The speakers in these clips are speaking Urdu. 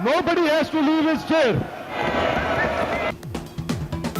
Nobody has to leave his chair.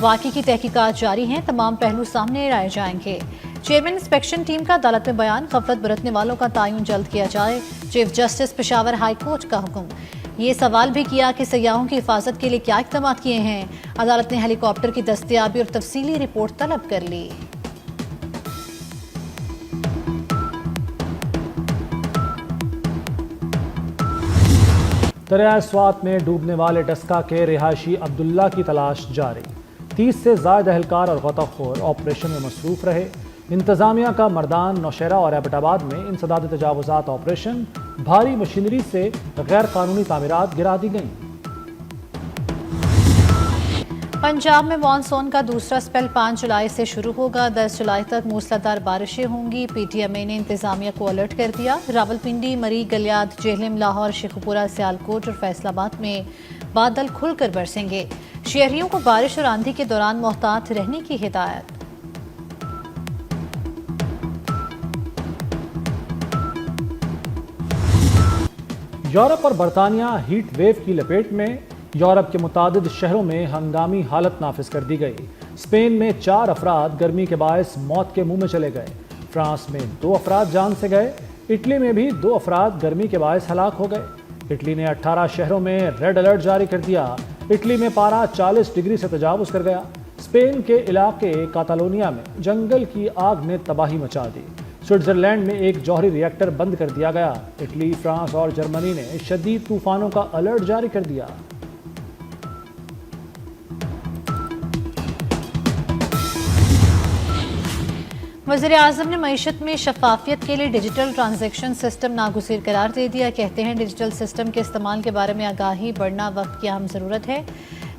واقعے کی تحقیقات جاری ہیں، تمام پہلو سامنے لائے جائیں گے۔ چیئرمین انسپیکشن ٹیم کا عدالت میں بیان، غفلت برتنے والوں کا تعین جلد کیا جائے، chief justice Peshawar high court کا حکم۔ یہ سوال بھی کیا کہ سیاحوں کی حفاظت کے لیے کیا اقدامات کیے ہیں۔ عدالت نے ہیلی کاپٹر کی دستیابی اور تفصیلی رپورٹ طلب کر لی۔ دریائے سوات میں ڈوبنے والے ڈسکا کے رہائشی عبداللہ کی تلاش جاری، 30 سے زائد اہلکار اور غوطہ خور آپریشن میں مصروف رہے۔ انتظامیہ کا مردان، نوشہرہ اور ایبٹ آباد میں انسداد تجاوزات آپریشن، بھاری مشینری سے غیر قانونی تعمیرات گرا دی گئیں۔ پنجاب میں مانسون کا دوسرا سپیل 5 جولائی سے شروع ہوگا، 10 جولائی تک موسلادھار بارشیں ہوں گی۔ پی ٹی ایم اے نے انتظامیہ کو الرٹ کر دیا۔ راولپنڈی، مری، گلیاد، جہلم، لاہور، شیخوپورہ، سیالکوٹ اور فیصل آباد میں بادل کھل کر برسیں گے۔ شہریوں کو بارش اور آندھی کے دوران محتاط رہنے کی ہدایت۔ یورپ اور برطانیہ ہیٹ ویو کی لپیٹ میں، یورپ کے متعدد شہروں میں ہنگامی حالت نافذ کر دی گئی۔ اسپین میں 4 افراد گرمی کے باعث موت کے منہ میں چلے گئے۔ فرانس میں 2 افراد جان سے گئے۔ اٹلی میں بھی 2 افراد گرمی کے باعث ہلاک ہو گئے۔ اٹلی نے 18 شہروں میں ریڈ الرٹ جاری کر دیا۔ اٹلی میں پارہ 40 ڈگری سے تجاوز کر گیا۔ اسپین کے علاقے کاتالونیا میں جنگل کی آگ نے تباہی مچا دی۔ سوئٹزرلینڈ میں ایک جوہری ری ایکٹر بند کر دیا گیا۔ اٹلی، فرانس اور جرمنی نے شدید طوفانوں کا الرٹ جاری کر دیا۔ وزیر اعظم نے معیشت میں شفافیت کے لیے ڈیجیٹل ٹرانزیکشن سسٹم ناگزیر قرار دے دیا۔ کہتے ہیں ڈیجیٹل سسٹم کے استعمال کے بارے میں آگاہی بڑھنا وقت کی اہم ضرورت ہے۔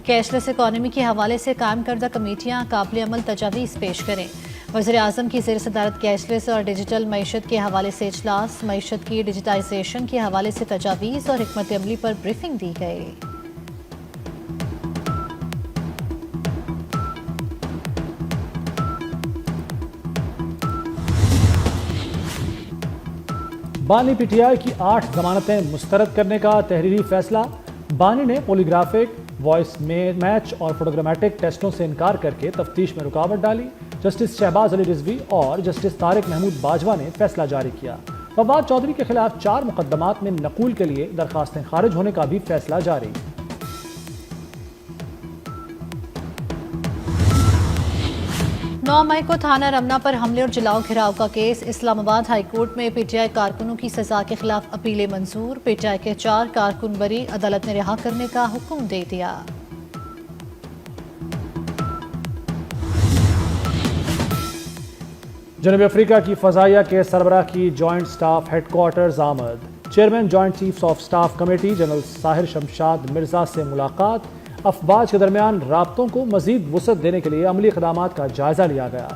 کیش لیس اکانومی کے حوالے سے قائم کردہ کمیٹیاں قابل عمل تجاویز پیش کریں۔ وزیر اعظم کی زیر صدارت کیش لیس اور ڈیجیٹل معیشت کے حوالے سے اجلاس، معیشت کی ڈیجیٹائزیشن کے حوالے سے تجاویز اور حکمت عملی پر بریفنگ دی گئی۔ بانی پی ٹی آئی کی 8 ضمانتیں مسترد کرنے کا تحریری فیصلہ۔ بانی نے پولی گرافک، وائس میچ اور فوٹوگرامیٹک ٹیسٹوں سے انکار کر کے تفتیش میں رکاوٹ ڈالی۔ جسٹس شہباز علی رضوی اور جسٹس طارق محمود باجوہ نے فیصلہ جاری کیا۔ فواد چودھری کے خلاف 4 مقدمات میں نقول کے لیے درخواستیں خارج ہونے کا بھی فیصلہ جاری۔ 9 مئی کو تھانہ رمنا پر حملے اور جلاؤ گھراؤ کا کیس۔ اسلام آباد ہائی کورٹ میں پی ٹی آئی کارکنوں کی سزا کے خلاف اپیلیں منظور۔ پی ٹی آئی کے 4 کارکن بری، عدالت نے رہا کرنے کا حکم دے دیا۔ جنوبی افریقہ کی فضائیہ کے سربراہ کی جوائنٹ سٹاف ہیڈ کوارٹرز آمد۔ Chairman joint chiefs of staff committee general Sahir Shamshad Mirza سے ملاقات۔ افواج کے درمیان رابطوں کو مزید وسعت دینے کے لیے عملی اقدامات کا جائزہ لیا گیا۔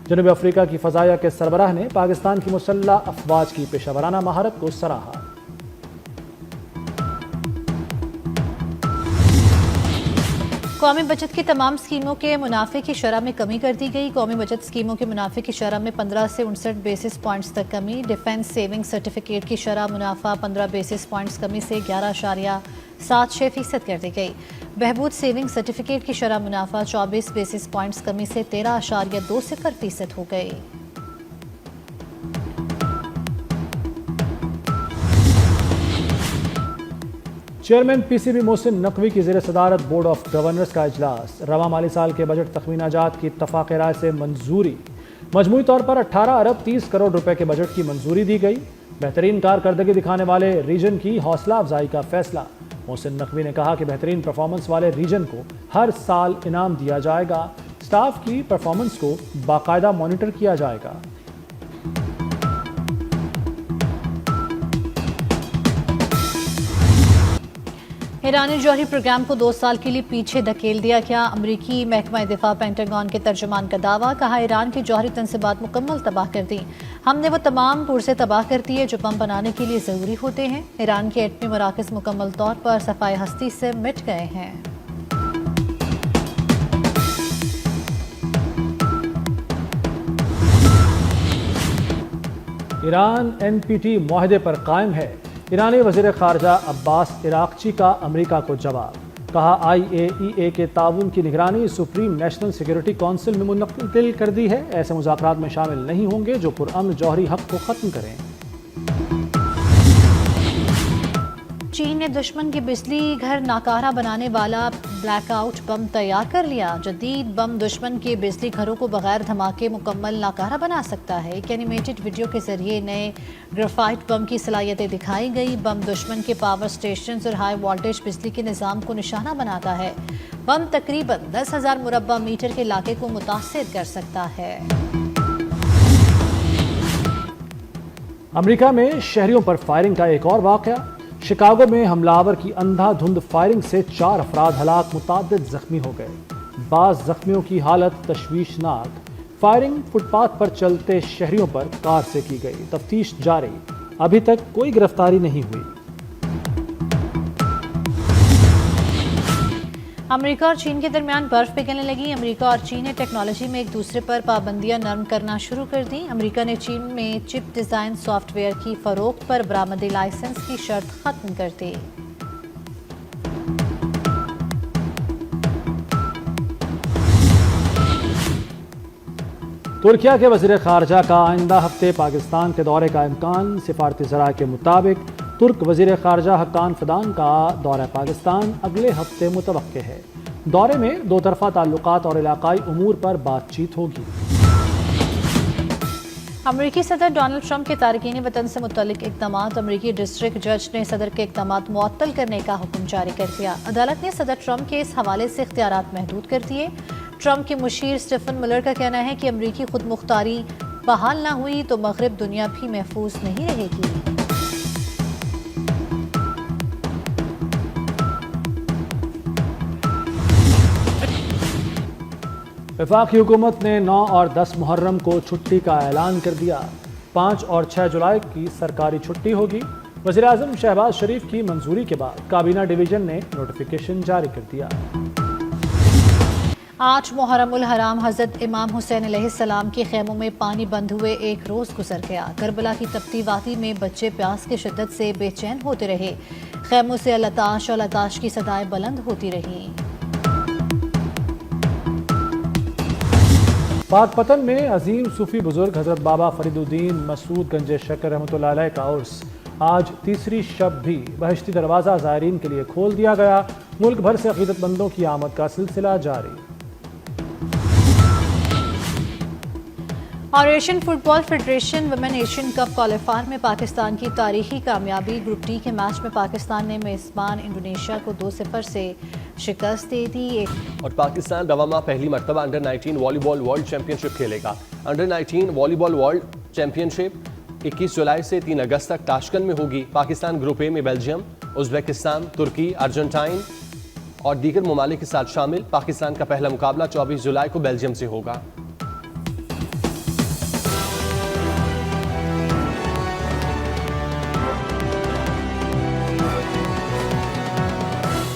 جنوبی افریقہ کی فضائیہ کے سربراہ نے پاکستان کی مسلح افواج کی پیشہ ورانہ مہارت کو سراہا۔ قومی بچت کی تمام اسکیموں کے منافع کی شرح میں کمی کر دی گئی۔ قومی بچت اسکیموں کے منافع کی شرح میں 15 سے 59 بیسس پوائنٹس تک کمی۔ ڈیفنس سیونگ سرٹیفکیٹ کی شرح منافع 15 بیسس پوائنٹس کمی سے 11.76% کر دی گئی۔ بہبود سیونگ سرٹیفکیٹ کی شرح منافع 24 بیسس پوائنٹس کمی سے 13.20% ہو گئی۔ Chairman P C B Mohsin Naqvi کی زیر صدارت بورڈ آف گورنرز کا اجلاس۔ رواں مالی سال کے بجٹ تخمینہ جات کی اتفاق رائے سے منظوری۔ مجموعی طور پر 18 ارب 30 کروڑ روپے کے بجٹ کی منظوری دی گئی۔ بہترین کارکردگی دکھانے والے ریجن کی حوصلہ افزائی کا فیصلہ۔ محسن نقوی نے کہا کہ بہترین پرفارمنس والے ریجن کو ہر سال انعام دیا جائے گا۔ سٹاف کی پرفارمنس کو باقاعدہ مانیٹر کیا جائے گا۔ ایرانی جوہری پروگرام کو 2 سال کے لیے پیچھے دھکیل دیا گیا۔ امریکی محکمہ دفاع پینٹاگون کے ترجمان کا دعویٰ، کہا ایران کی جوہری تنصیبات مکمل تباہ کر دی۔ ہم نے وہ تمام پرزے تباہ کر دیے جو بم بنانے کے لیے ضروری ہوتے ہیں۔ ایران کے ایٹمی مراکز مکمل طور پر صفائے ہستی سے مٹ گئے ہیں۔ ایران این پی ٹی معاہدے پر قائم ہے۔ ایرانی وزیر خارجہ عباس عراقچی کا امریکہ کو جواب۔ کہا IAEA کے تعاون کی نگرانی سپریم نیشنل سیکیورٹی کونسل میں منتقل کر دی ہے، ایسے مذاکرات میں شامل نہیں ہوں گے جو پرامن جوہری حق کو ختم کریں۔ چین نے دشمن کے بجلی گھر ناکارہ بنانے والا بلیک آؤٹ بم تیار کر لیا۔ جدید بم دشمن کے بجلی گھروں کو بغیر دھماکے مکمل ناکارہ بنا سکتا ہے۔ ایک اینیمیٹڈ ویڈیو کے ذریعے نئے گرافائٹ بم کی صلاحیتیں دکھائی گئی۔ بم دشمن کے پاور سٹیشنز اور ہائی وولٹیج بجلی کے نظام کو نشانہ بناتا ہے۔ بم تقریباً 10,000 مربع میٹر کے علاقے کو متاثر کر سکتا ہے۔ امریکہ میں شہریوں پر فائرنگ کا ایک اور واقعہ۔ شکاگو میں حملہ آور کی اندھا دھند فائرنگ سے 4 افراد ہلاک، متعدد زخمی ہو گئے۔ بعض زخمیوں کی حالت تشویشناک۔ فائرنگ فٹ پاتھ پر چلتے شہریوں پر کار سے کی گئی۔ تفتیش جاری، ابھی تک کوئی گرفتاری نہیں ہوئی۔ امریکہ اور چین کے درمیان برف پگھلنے لگی۔ امریکہ اور چین نے ٹیکنالوجی میں ایک دوسرے پر پابندیاں نرم کرنا شروع کر دیں۔ امریکہ نے چین میں چپ ڈیزائن سافٹ ویئر کی فروخت پر برآمدی لائسنس کی شرط ختم کر دی۔ ترکیہ کے وزیر خارجہ کا آئندہ ہفتے پاکستان کے دورے کا امکان۔ سفارتی ذرائع کے مطابق ترک وزیر خارجہ حقان فدان کا دورہ پاکستان اگلے ہفتے متوقع ہے۔ دورے میں 2 طرفہ تعلقات اور علاقائی امور پر بات چیت ہوگی۔ امریکی صدر ڈونلڈ ٹرمپ کے تارکین وطن سے متعلق اقدامات۔ امریکی ڈسٹرکٹ جج نے صدر کے اقدامات معطل کرنے کا حکم جاری کر دیا۔ عدالت نے صدر ٹرمپ کے اس حوالے سے اختیارات محدود کر دیے۔ ٹرمپ کے مشیر اسٹیفن ملر کا کہنا ہے کہ امریکی خود مختاری بحال نہ ہوئی تو مغرب دنیا بھی محفوظ نہیں رہے گی۔ وفاقی حکومت نے 9 اور 10 محرم کو چھٹی کا اعلان کر دیا۔ 5 اور 6 جولائی کی سرکاری چھٹی ہوگی۔ وزیراعظم شہباز شریف کی منظوری کے بعد کابینہ ڈویژن نے نوٹیفیکیشن جاری کر دیا۔ 8 محرم الحرام حضرت امام حسین علیہ السلام کے خیموں میں پانی بند ہوئے 1 روز گزر گیا۔ کربلا کی تپتی وادی میں بچے پیاس کی شدت سے بے چین ہوتے رہے۔ خیموں سے لتاش اور لتاش کی صدائیں بلند ہوتی رہیں۔ پاک پتن میں عظیم صوفی بزرگ حضرت بابا فرید الدین مسعود گنج شکر رحمۃ اللہ علیہ کا عرس آج تیسری شب بھی بہشتی دروازہ زائرین کے لیے کھول دیا گیا۔ ملک بھر سے عقیدت مندوں کی آمد کا سلسلہ جاری۔ اور Asian football federation women Asian cup qualifier میں پاکستان کی تاریخی کامیابی۔ گروپ ڈی کے میچ میں پاکستان نے میزبان انڈونیشیا کو 2-0 سے شکست دے دی۔ اور پاکستان رواں پہلی مرتبہ انڈر 19 والی بال ورلڈ چیمپئن شپ کھیلے گا۔ انڈر 19 والی بال ورلڈ چیمپئن شپ 21 جولائی سے 3 اگست تک تاشکند میں ہوگی۔ پاکستان گروپ اے میں بیلجیم، ازبکستان، ترکی، ارجنٹائن اور دیگر ممالک کے ساتھ شامل۔ پاکستان کا پہلا مقابلہ 24 جولائی کو بیلجیم سے ہوگا۔